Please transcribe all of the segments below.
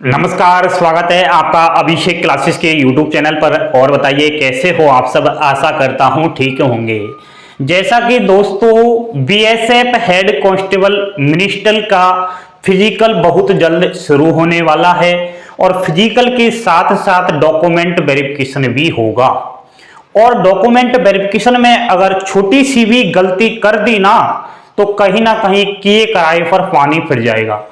नमस्कार, स्वागत है आपका अभिषेक क्लासेस के यूट्यूब चैनल पर। और बताइए कैसे हो आप सब। आशा करता हूं ठीक होंगे। जैसा कि दोस्तों बीएसएफ हेड कांस्टेबल मिनिस्टर का फिजिकल बहुत जल्द शुरू होने वाला है और फिजिकल के साथ साथ डॉक्यूमेंट वेरिफिकेशन भी होगा। और डॉक्यूमेंट वेरिफिकेशन में अगर छोटी सी भी गलती कर दी ना तो कहीं ना कहीं किए कराए पर पानी फिर जाएगा।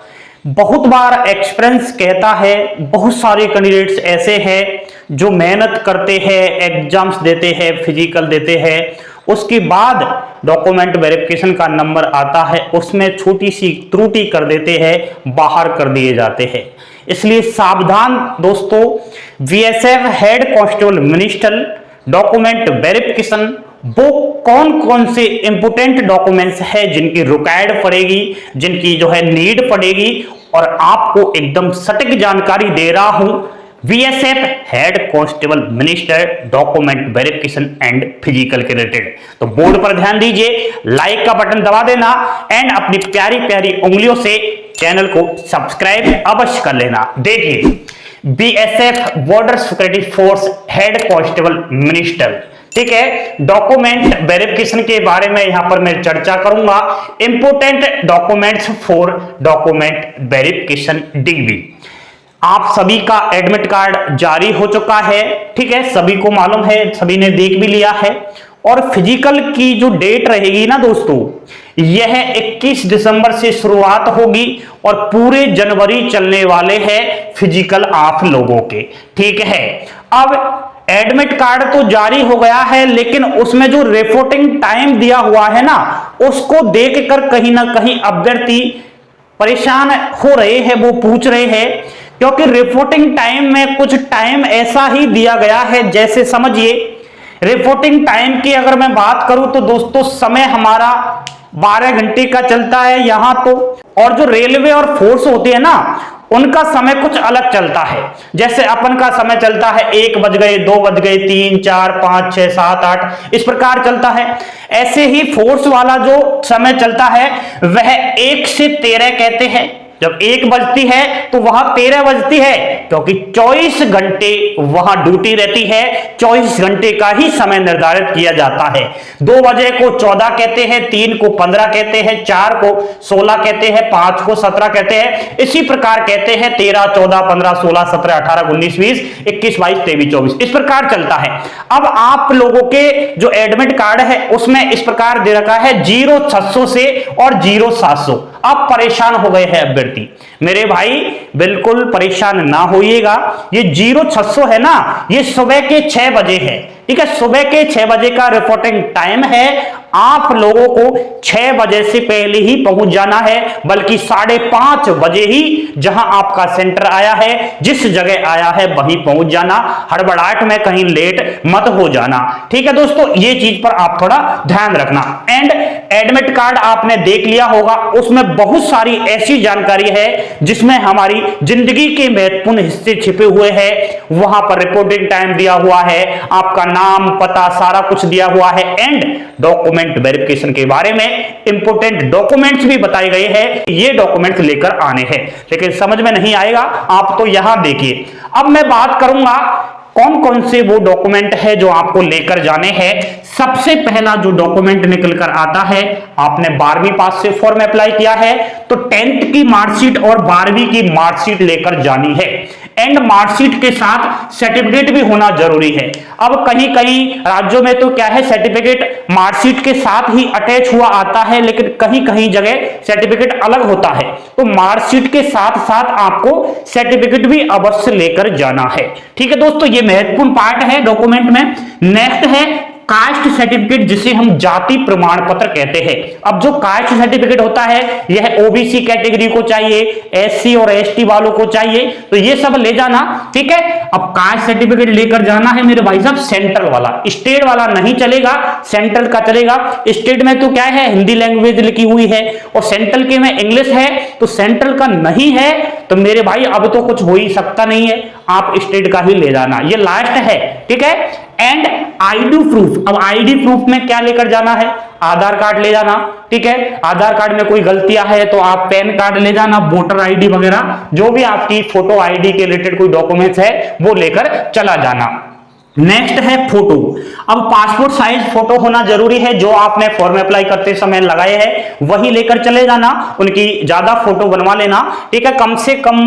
बहुत बार एक्सपीरियंस कहता है, बहुत सारे कैंडिडेट्स ऐसे हैं जो मेहनत करते हैं, एग्जाम्स देते हैं, फिजिकल देते हैं, उसके बाद डॉक्यूमेंट वेरिफिकेशन का नंबर आता है, उसमें छोटी सी त्रुटि कर देते हैं, बाहर कर दिए जाते हैं। इसलिए सावधान दोस्तों। BSF head constable minister document verification वो कौन कौन से इंपोर्टेंट डॉक्यूमेंट्स है जिनकी रिक्वायर्ड पड़ेगी, जिनकी जो है नीड पड़ेगी, और आपको एकदम सटीक जानकारी दे रहा हूं। BSF head constable minister document verification and physical के रिलेटेड। तो बोर्ड पर ध्यान दीजिए, लाइक का बटन दबा देना एंड अपनी प्यारी प्यारी उंगलियों से चैनल को सब्सक्राइब अवश्य कर लेना। देखिए, BSF border security force head constable minister, ठीक है, डॉक्यूमेंट वेरिफिकेशन के बारे में यहां पर मैं चर्चा करूंगा। Important documents for document verification degree. आप सभी का एडमिट कार्ड जारी हो चुका है, ठीक है, सभी को मालूम है, सभी ने देख भी लिया है। और फिजिकल की जो डेट रहेगी ना दोस्तों, यह 21 दिसंबर से शुरुआत होगी और पूरे जनवरी चलने वाले हैं फिजिकल आप लोगों के, ठीक है। अब एडमिट कार्ड तो जारी हो गया है, लेकिन उसमें जो रिपोर्टिंग टाइम दिया हुआ है ना, उसको देखकर कहीं ना कहीं अभ्यर्थी परेशान हो रहे हैं, वो पूछ रहे हैं, क्योंकि रिपोर्टिंग टाइम में कुछ टाइम ऐसा ही दिया गया है। जैसे समझिए, रिपोर्टिंग टाइम की अगर मैं बात करूं तो दोस्तों समय हमारा 12 घंटे का चलता है यहां तो, और जो रेलवे और फोर्स होती है ना, उनका समय कुछ अलग चलता है। जैसे अपन का समय चलता है 1 बज गए, 2 बज गए, 3, 4, 5, 6, 7, 8 इस प्रकार चलता है। ऐसे ही फोर्स वाला जो समय चलता है वह 1 से 13 कहते हैं। जब 1 बजती है तो वहां 13 बजती है, क्योंकि 24 घंटे वहां ड्यूटी रहती है। 24 घंटे का ही समय निर्धारित किया जाता है। 2 बजे को 14 कहते हैं, 3 को 15 कहते हैं, 4 को 16 कहते हैं, 5 को 17 कहते हैं। इसी प्रकार कहते हैं 13, 14, 15, 16, 17, 18, 19, 20, 21, 22, 23, 24 इस प्रकार चलता है। अब आप लोगों के जो एडमिट कार्ड है उसमें इस प्रकार दे रखा है 0600 से और 0700। अब परेशान हो गए हैं अभ्यर्थी। मेरे भाई बिल्कुल परेशान ना होइएगा। ये 0600 है ना, ये सुबह के 6 बजे है, ठीक है, सुबह के 6 बजे का रिपोर्टिंग टाइम है। आप लोगों को 6 बजे से पहले ही पहुंच जाना है, बल्कि 5:30 बजे ही जहां आपका सेंटर आया है, जिस जगह आया है वहीं पहुंच जाना। हड़बड़ाहट में कहीं लेट मत हो जाना, ठीक है दोस्तों, ये चीज पर आप थोड़ा ध्यान रखना। एंड एडमिट कार्ड आपने देख लिया होगा, उसमें बहुत सारी ऐसी जानकारी है जिसमें हमारी जिंदगी के महत्वपूर्ण हिस्से छिपे हुए हैं। वहां पर रिपोर्टिंग टाइम दिया हुआ है, आपका नाम, पता, सारा कुछ दिया हुआ है। एंड डॉक्यूमेंट वेरिफिकेशन के बारे में इंपोर्टेंट डॉक्यूमेंट्स भी बताए गए हैं, ये डॉक्यूमेंट्स लेकर आने हैं। लेकिन समझ में नहीं आएगा आप तो यहां देखिए। अब मैं बात करूंगा कौन कौन से वो डॉक्यूमेंट है जो आपको लेकर जाने हैं। सबसे पहला जो डॉक्यूमेंट निकल कर आता है, आपने 12वीं पास से फॉर्म अप्लाई किया है तो 10th की मार्कशीट और 12वीं की मार्कशीट लेकर जानी है। एंड मार्कशीट के साथ सर्टिफिकेट भी होना जरूरी है। अब कहीं कहीं राज्यों में तो क्या है, सर्टिफिकेट मार्कशीट के साथ ही अटैच हुआ आता है, लेकिन कहीं कहीं जगह सर्टिफिकेट अलग होता है। तो मार्कशीट के साथ साथ आपको सर्टिफिकेट भी अवश्य लेकर जाना है, ठीक है दोस्तों, ये महत्वपूर्ण पार्ट है डॉक्यूमेंट में। नेक्स्ट है कास्ट सर्टिफिकेट, जिसे हम जाति प्रमाण पत्र कहते हैं। अब जो कास्ट सर्टिफिकेट होता है यह ओबीसी कैटेगरी को चाहिए, एससी और एसटी वालों को चाहिए, तो ये सब ले जाना, ठीक है। अब कास्ट सर्टिफिकेट लेकर जाना है मेरे भाई साहब सेंट्रल वाला, स्टेट वाला नहीं चलेगा, सेंट्रल का चलेगा। स्टेट में तो क्या है, हिंदी लैंग्वेज लिखी हुई है, और सेंट्रल के में इंग्लिश है, तो सेंट्रल का नहीं है तो मेरे भाई अब तो कुछ हो ही सकता नहीं है, आप स्टेट का ही ले जाना, ये लास्ट है, ठीक है। And ID proof. अब आईडी प्रूफ में क्या लेकर जाना है, आधार कार्ड ले जाना, ठीक है। आधार कार्ड में कोई गलतियां है तो आप पैन कार्ड ले जाना, वोटर आईडी वगैरह जो भी आपकी फोटो आईडी के रिलेटेड कोई डॉक्यूमेंट्स है वो लेकर चला जाना। नेक्स्ट है फोटो। अब पासपोर्ट साइज फोटो होना जरूरी है, जो आपने फॉर्म अप्लाई करते समय लगाए हैं वही लेकर चले जाना, उनकी ज्यादा फोटो बनवा लेना, ठीक है। कम से कम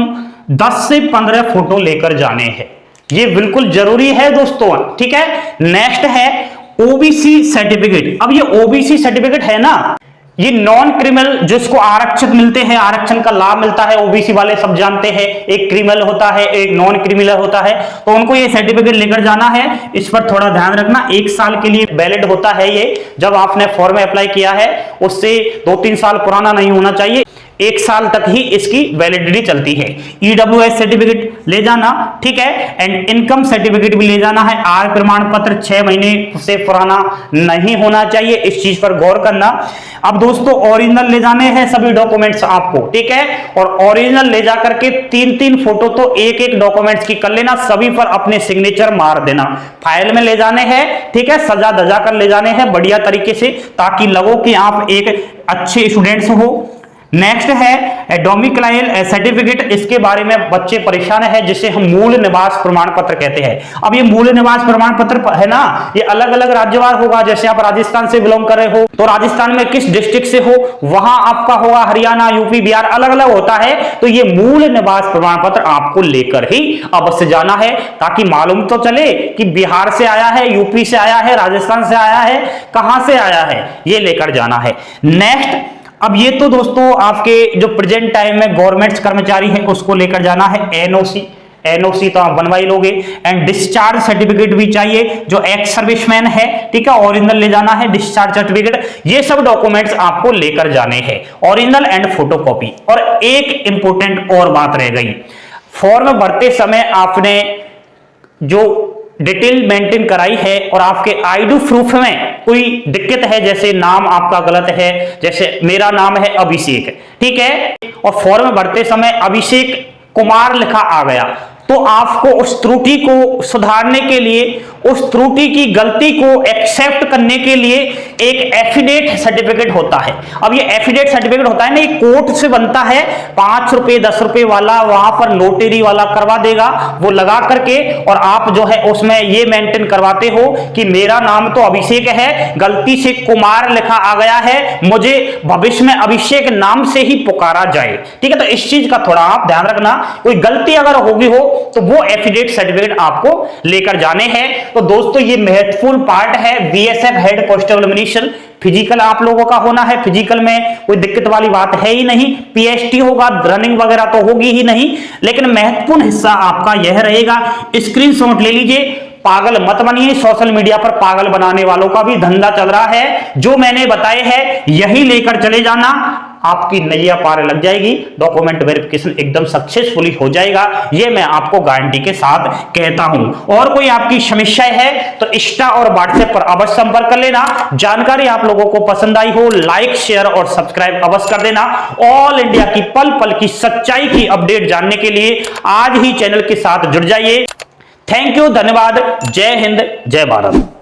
10 से 15 फोटो लेकर जाने हैं, ये बिल्कुल जरूरी है दोस्तों, ठीक है। नेक्स्ट है ओबीसी सर्टिफिकेट। अब ये ओबीसी सर्टिफिकेट है ना, ये नॉन क्रिमिनल जिसको आरक्षित मिलते हैं, आरक्षण का लाभ मिलता है, ओबीसी वाले सब जानते हैं, एक क्रिमिनल होता है एक नॉन क्रिमिनल होता है, तो उनको ये सर्टिफिकेट लेकर जाना है। इस पर थोड़ा ध्यान रखना, 1 साल के लिए वैलिड होता है ये, जब आपने फॉर्म अप्लाई किया है उससे 2-3 साल पुराना नहीं होना चाहिए, 1 साल तक ही इसकी वैलिडिटी चलती है। ईडब्ल्यूएस सर्टिफिकेट ले जाना, ठीक है। एंड इनकम सर्टिफिकेट भी ले जाना है। आय प्रमाण पत्र 6 महीने से पुराना नहीं होना चाहिए, इस चीज पर गौर करना। अब दोस्तों ओरिजिनल ले जाने हैं सभी डॉक्यूमेंट्स आपको, ठीक है। और ओरिजिनल ले जाकर के 3-3 फोटो तो एक डॉक्यूमेंट्स की कर लेना, सभी पर अपने सिग्नेचर मार देना, फाइल में ले जाने हैं, ठीक है। सजा धजा कर ले जाने हैं बढ़िया तरीके से, ताकि लगो कि आप एक अच्छे स्टूडेंट्स हो। नेक्स्ट है डोमिसाइल सर्टिफिकेट। इसके बारे में बच्चे परेशान है, जिसे हम मूल निवास प्रमाण पत्र कहते हैं। अब ये मूल निवास प्रमाण पत्र है ना, ये अलग अलग राज्यवार होगा। जैसे आप राजस्थान से बिलोंग कर रहे हो तो राजस्थान में किस डिस्ट्रिक्ट से हो वहां आपका होगा, हरियाणा, यूपी, बिहार अलग अलग होता है। तो ये मूल निवास प्रमाण पत्र आपको लेकर ही अवश्य जाना है, ताकि मालूम तो चले कि बिहार से आया है, यूपी से आया है, राजस्थान से आया है, कहां से आया है, ये लेकर जाना है। नेक्स्ट, अब ये तो दोस्तों आपके जो प्रेजेंट टाइम में गवर्नमेंट कर्मचारी है उसको लेकर जाना है। एनओसी तो आप बनवा ही लोगे। एंड डिस्चार्ज सर्टिफिकेट भी चाहिए, जो एक्स सर्विसमैन है, ठीक है, ओरिजिनल ले जाना है, डिस्चार्ज सर्टिफिकेट। ये सब डॉक्यूमेंट्स आपको लेकर जाने हैं, ओरिजिनल एंड फोटोकॉपी। और एक इंपॉर्टेंट और बात रह गई, फॉर्म भरते समय आपने जो डिटेल मेंटेन कराई है और आपके आईडी प्रूफ में कोई दिक्कत है, जैसे नाम आपका गलत है, जैसे मेरा नाम है अभिषेक, ठीक है, और फॉर्म भरते समय अभिषेक कुमार लिखा आ गया, तो आपको उस त्रुटि को सुधारने के लिए, उस त्रुटि की गलती को एक्सेप्ट करने के लिए एक एफिडेविट सर्टिफिकेट होता है। अब ये एफिडेविट सर्टिफिकेट होता है ना, ये कोर्ट से बनता है, 5 रुपए 10 रुपए वाला वहां पर नोटरी वाला करवा देगा, वो लगा करके, और आप जो है उसमें ये मेंटेन करवाते हो कि मेरा नाम तो अभिषेक है, गलती से कुमार लिखा आ गया है, मुझे भविष्य में अभिषेक नाम से ही पुकारा जाए, ठीक है। तो इस चीज का थोड़ा आप ध्यान रखना, कोई गलती अगर होगी हो तो वो एफिडेविट सर्टिफिकेट आपको लेकर जाने हैं। तो दोस्तों ये महत्वपूर्ण पार्ट है BSF head constable minister. Physical आप लोगों का होना है, फिजिकल में कोई दिक्कत वाली बात है ही नहीं, पीएसटी होगा, रनिंग वगैरह तो होगी ही नहीं, लेकिन महत्वपूर्ण हिस्सा आपका यह रहेगा। स्क्रीनशॉट ले लीजिए, पागल मत बनिए, सोशल मीडिया पर पागल बनाने वालों का भी धंधा चल रहा है, जो मैंने बताए हैं यही लेकर चले जाना, आपकी नैया पार लग जाएगी, डॉक्यूमेंट वेरिफिकेशन एकदम सक्सेसफुली हो जाएगा, ये मैं आपको गारंटी के साथ कहता हूं। और कोई आपकी समस्या है तो इंस्टा और व्हाट्सएप पर अवश्य संपर्क कर लेना। जानकारी आप लोगों को पसंद आई हो, लाइक शेयर और सब्सक्राइब अवश्य कर देना। ऑल इंडिया की पल पल की सच्चाई की अपडेट जानने के लिए आज ही चैनल के साथ जुड़ जाइए। थैंक यू, धन्यवाद, जय हिंद, जय भारत।